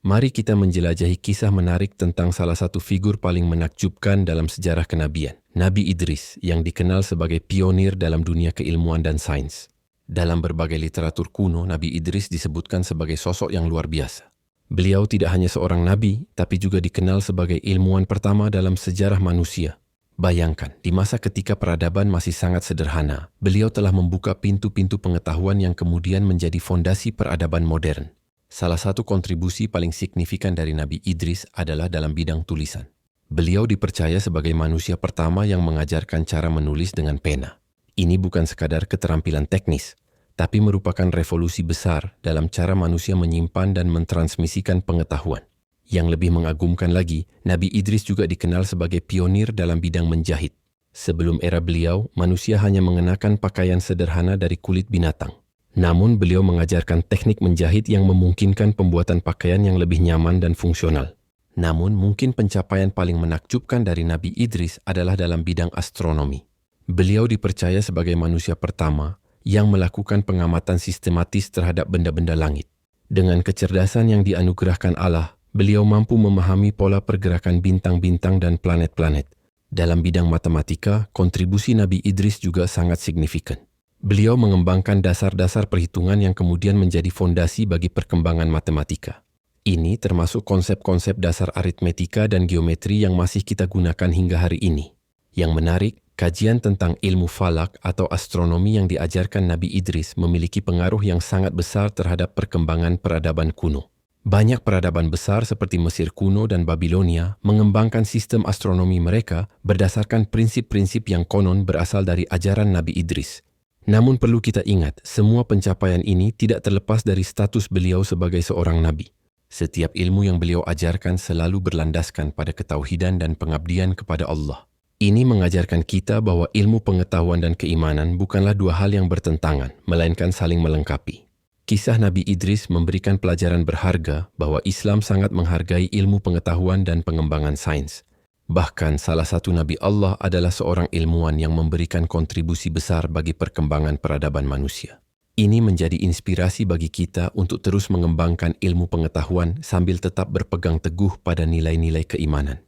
Mari kita menjelajahi kisah menarik tentang salah satu figur paling menakjubkan dalam sejarah kenabian, Nabi Idris, yang dikenal sebagai pionir dalam dunia keilmuan dan sains. Dalam berbagai literatur kuno, Nabi Idris disebutkan sebagai sosok yang luar biasa. Beliau tidak hanya seorang nabi, tapi juga dikenal sebagai ilmuwan pertama dalam sejarah manusia. Bayangkan, di masa ketika peradaban masih sangat sederhana, beliau telah membuka pintu-pintu pengetahuan yang kemudian menjadi fondasi peradaban modern. Salah satu kontribusi paling signifikan dari Nabi Idris adalah dalam bidang tulisan. Beliau dipercaya sebagai manusia pertama yang mengajarkan cara menulis dengan pena. Ini bukan sekadar keterampilan teknis, tapi merupakan revolusi besar dalam cara manusia menyimpan dan mentransmisikan pengetahuan. Yang lebih mengagumkan lagi, Nabi Idris juga dikenal sebagai pionir dalam bidang menjahit. Sebelum era beliau, manusia hanya mengenakan pakaian sederhana dari kulit binatang. Namun beliau mengajarkan teknik menjahit yang memungkinkan pembuatan pakaian yang lebih nyaman dan fungsional. Namun mungkin pencapaian paling menakjubkan dari Nabi Idris adalah dalam bidang astronomi. Beliau dipercaya sebagai manusia pertama yang melakukan pengamatan sistematis terhadap benda-benda langit. Dengan kecerdasan yang dianugerahkan Allah, beliau mampu memahami pola pergerakan bintang-bintang dan planet-planet. Dalam bidang matematika, kontribusi Nabi Idris juga sangat signifikan. Beliau mengembangkan dasar-dasar perhitungan yang kemudian menjadi fondasi bagi perkembangan matematika. Ini termasuk konsep-konsep dasar aritmetika dan geometri yang masih kita gunakan hingga hari ini. Yang menarik, kajian tentang ilmu falak atau astronomi yang diajarkan Nabi Idris memiliki pengaruh yang sangat besar terhadap perkembangan peradaban kuno. Banyak peradaban besar seperti Mesir kuno dan Babilonia mengembangkan sistem astronomi mereka berdasarkan prinsip-prinsip yang konon berasal dari ajaran Nabi Idris. Namun perlu kita ingat, semua pencapaian ini tidak terlepas dari status beliau sebagai seorang nabi. Setiap ilmu yang beliau ajarkan selalu berlandaskan pada ketauhidan dan pengabdian kepada Allah. Ini mengajarkan kita bahwa ilmu pengetahuan dan keimanan bukanlah dua hal yang bertentangan, melainkan saling melengkapi. Kisah Nabi Idris memberikan pelajaran berharga bahwa Islam sangat menghargai ilmu pengetahuan dan pengembangan sains. Bahkan salah satu Nabi Allah adalah seorang ilmuwan yang memberikan kontribusi besar bagi perkembangan peradaban manusia. Ini menjadi inspirasi bagi kita untuk terus mengembangkan ilmu pengetahuan sambil tetap berpegang teguh pada nilai-nilai keimanan.